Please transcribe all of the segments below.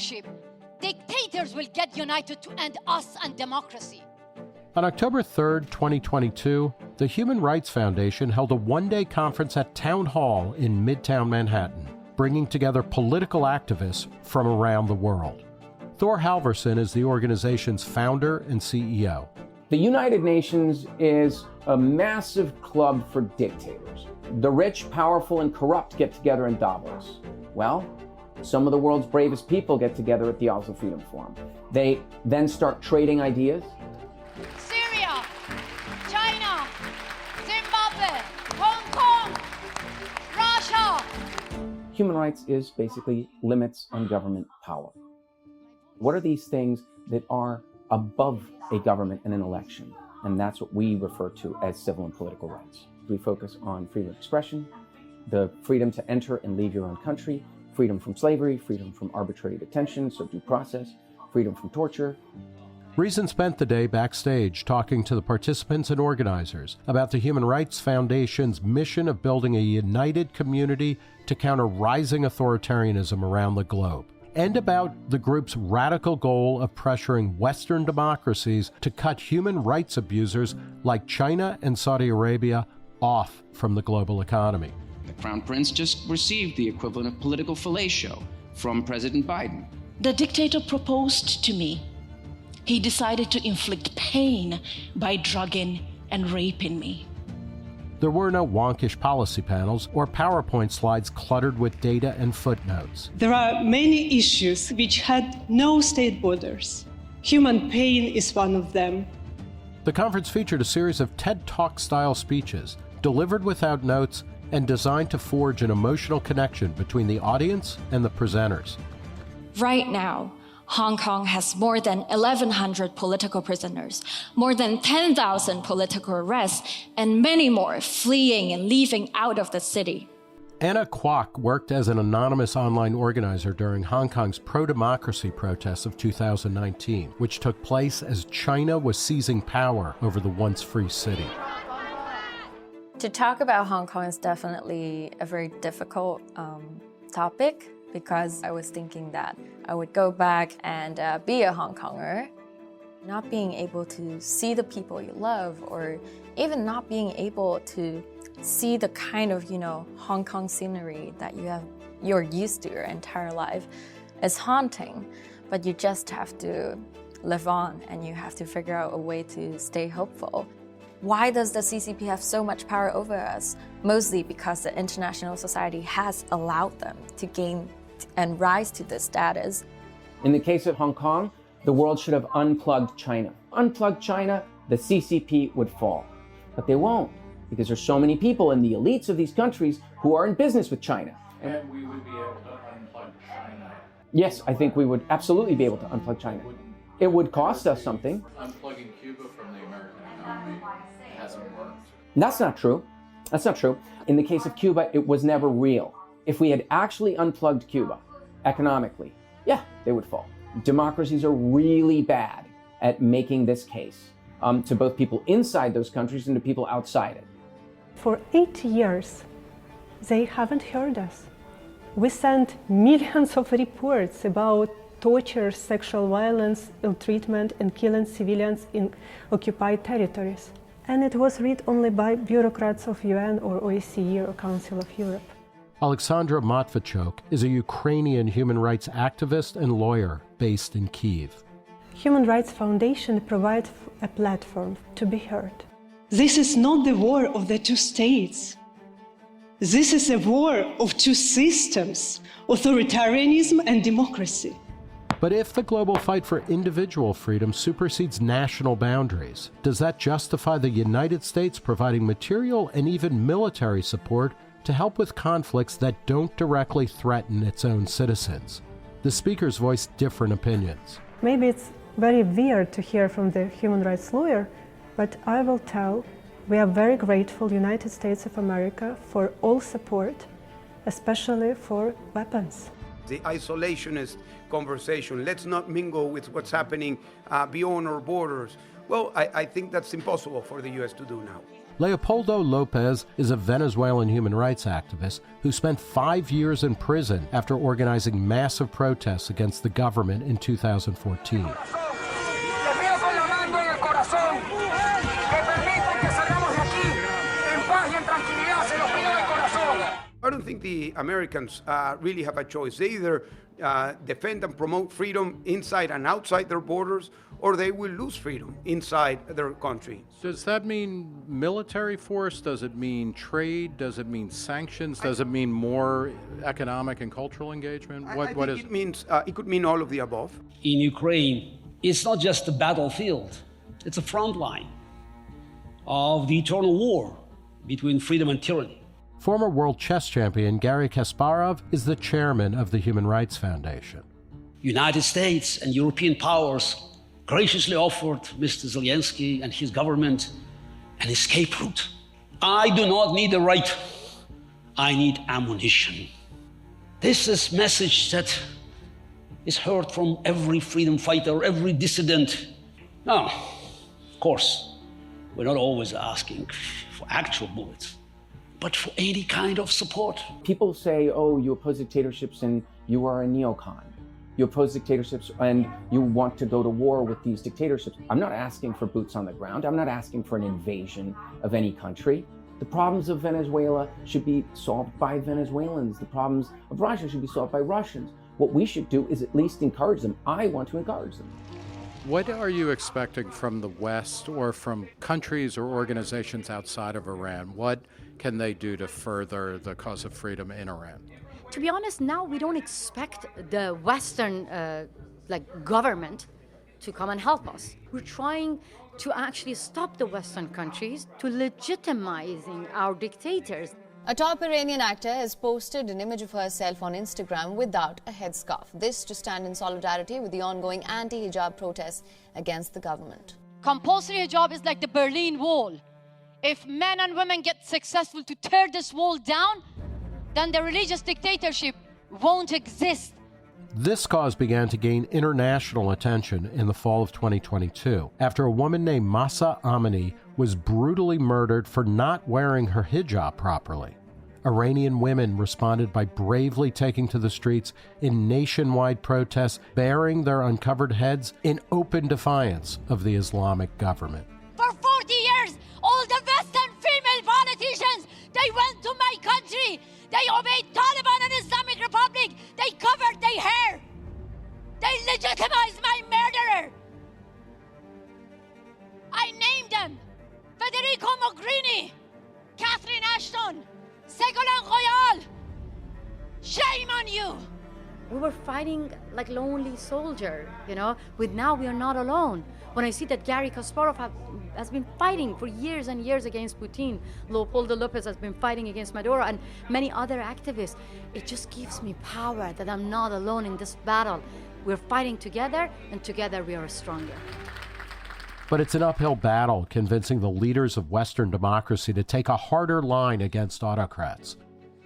dictatorship, dictators will get united to end us and democracy. On October 3rd, 2022, the Human Rights Foundation held a one-day conference at Town Hall in Midtown Manhattan, bringing together political activists from around the world. Thor Halvorssen is the organization's founder and CEO. The United Nations is a massive club for dictators. The rich, powerful, and corrupt get together in Davos. Well, some of the world's bravest people get together at the Oslo Freedom Forum. They then start trading ideas. Syria, China, Zimbabwe, Hong Kong, Russia. Human rights is basically limits on government power. What are these things that are above a government and an election? And that's what we refer to as civil and political rights. We focus on freedom of expression, the freedom to enter and leave your own country, freedom from slavery, freedom from arbitrary detention, so due process, freedom from torture. Reason spent the day backstage talking to the participants and organizers about the Human Rights Foundation's mission of building a united community to counter rising authoritarianism around the globe, and about the group's radical goal of pressuring Western democracies to cut human rights abusers like China and Saudi Arabia off from the global economy. The Crown Prince just received the equivalent of political fellatio from President Biden. The dictator proposed to me. He decided to inflict pain by drugging and raping me. There were no wonkish policy panels or PowerPoint slides cluttered with data and footnotes. There are many issues which had no state borders. Human pain is one of them. The conference featured a series of TED Talk-style speeches, delivered without notes and designed to forge an emotional connection between the audience and the presenters. Right now, Hong Kong has more than 1,100 political prisoners, more than 10,000 political arrests, and many more fleeing and leaving out of the city. Anna Kwok worked as an anonymous online organizer during Hong Kong's pro-democracy protests of 2019, which took place as China was seizing power over the once free city. To talk about Hong Kong is definitely a very difficult topic, because I was thinking that I would go back and be a Hong Konger. Not being able to see the people you love, or even not being able to see the kind of, Hong Kong scenery that you're used to your entire life is haunting. But you just have to live on, and you have to figure out a way to stay hopeful. Why does the CCP have so much power over us? Mostly because the international society has allowed them to gain and rise to this status. In the case of Hong Kong, the world should have unplugged China. Unplugged China, the CCP would fall. But they won't, because there's so many people in the elites of these countries who are in business with China. And we would be able to unplug China. Yes, I think we would absolutely be able to unplug China. It would cost us something. Unplugging Cuba from the American economy hasn't worked. That's not true. That's not true. In the case of Cuba, it was never real. If we had actually unplugged Cuba economically, yeah, they would fall. Democracies are really bad at making this case to both people inside those countries and to people outside it. For 8 years, they haven't heard us. We sent millions of reports about torture, sexual violence, ill treatment, and killing civilians in occupied territories. And it was read only by bureaucrats of UN or OSCE or Council of Europe. Alexandra Matvechuk is a Ukrainian human rights activist and lawyer based in Kyiv. Human Rights Foundation provides a platform to be heard. This is not the war of the two states. This is a war of two systems, authoritarianism and democracy. But if the global fight for individual freedom supersedes national boundaries, does that justify the United States providing material and even military support to help with conflicts that don't directly threaten its own citizens? The speakers voiced different opinions. Maybe it's very weird to hear from the human rights lawyer, but I will tell, we are very grateful, United States of America, for all support, especially for weapons. The isolationist conversation, let's not mingle with what's happening beyond our borders. Well, I think that's impossible for the US to do now. Leopoldo Lopez is a Venezuelan human rights activist who spent 5 years in prison after organizing massive protests against the government in 2014. I don't think the Americans really have a choice. They either defend and promote freedom inside and outside their borders, or they will lose freedom inside their country. Does that mean military force? Does it mean trade? Does it mean sanctions? Does it mean more economic and cultural engagement? I think it means it could mean all of the above. In Ukraine, it's not just a battlefield, it's a front line of the eternal war between freedom and tyranny. Former world chess champion Garry Kasparov is the chairman of the Human Rights Foundation. United States and European powers graciously offered Mr. Zelensky and his government an escape route. I do not need a right, I need ammunition. This is a message that is heard from every freedom fighter, every dissident. Now, of course, we're not always asking for actual bullets, but for any kind of support. People say, oh, you oppose dictatorships and you are a neocon. You oppose dictatorships and you want to go to war with these dictatorships. I'm not asking for boots on the ground. I'm not asking for an invasion of any country. The problems of Venezuela should be solved by Venezuelans. The problems of Russia should be solved by Russians. What we should do is at least encourage them. I want to encourage them. What are you expecting from the West or from countries or organizations outside of Iran? What can they do to further the cause of freedom in Iran? To be honest, now we don't expect the Western government to come and help us. We're trying to actually stop the Western countries to legitimizing our dictators. A top Iranian actor has posted an image of herself on Instagram without a headscarf. This to stand in solidarity with the ongoing anti-hijab protests against the government. Compulsory hijab is like the Berlin Wall. If men and women get successful to tear this wall down, then the religious dictatorship won't exist. This cause began to gain international attention in the fall of 2022 after a woman named Mahsa Amini was brutally murdered for not wearing her hijab properly. Iranian women responded by bravely taking to the streets in nationwide protests, bearing their uncovered heads in open defiance of the Islamic government. For 40 years, all the Western female politicians, they went to my country. They obeyed Taliban and Islamic Republic. They covered their hair. They legitimized my murderer. I named them Federico Mogherini, Catherine Ashton, Ségolène Royal. Shame on you. We were fighting like lonely soldier, with now we are not alone. When I see that Garry Kasparov has been fighting for years and years against Putin, Leopoldo Lopez has been fighting against Maduro, and many other activists, it just gives me power that I'm not alone in this battle. We're fighting together, and together we are stronger. But it's an uphill battle convincing the leaders of Western democracy to take a harder line against autocrats.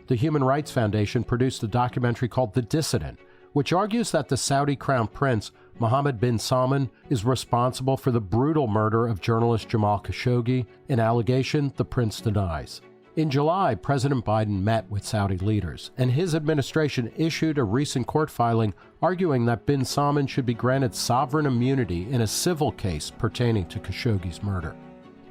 The Human Rights Foundation produced a documentary called The Dissident, which argues that the Saudi Crown Prince, Mohammed bin Salman, is responsible for the brutal murder of journalist Jamal Khashoggi, an allegation the prince denies. In July, President Biden met with Saudi leaders, and his administration issued a recent court filing arguing that bin Salman should be granted sovereign immunity in a civil case pertaining to Khashoggi's murder.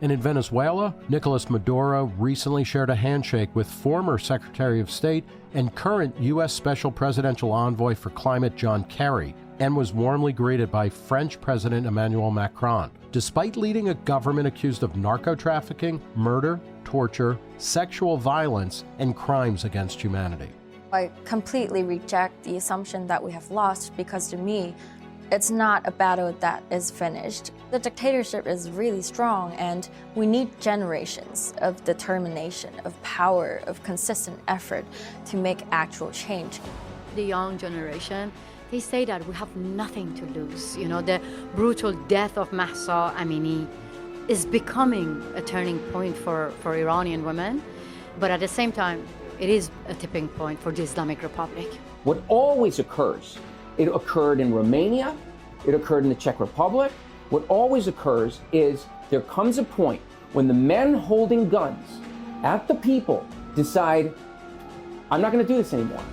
And in Venezuela, Nicolas Maduro recently shared a handshake with former Secretary of State and current U.S. Special Presidential Envoy for Climate John Kerry, and was warmly greeted by French President Emmanuel Macron, despite leading a government accused of narco-trafficking, murder, torture, sexual violence, and crimes against humanity. I completely reject the assumption that we have lost, because to me, it's not a battle that is finished. The dictatorship is really strong, and we need generations of determination, of power, of consistent effort to make actual change. The young generation, they say that we have nothing to lose. The brutal death of Mahsa Amini is becoming a turning point for Iranian women, but at the same time, it is a tipping point for the Islamic Republic. What always occurs, it occurred in Romania, it occurred in the Czech Republic. What always occurs is there comes a point When the men holding guns at the people decide, I'm not going to do this anymore.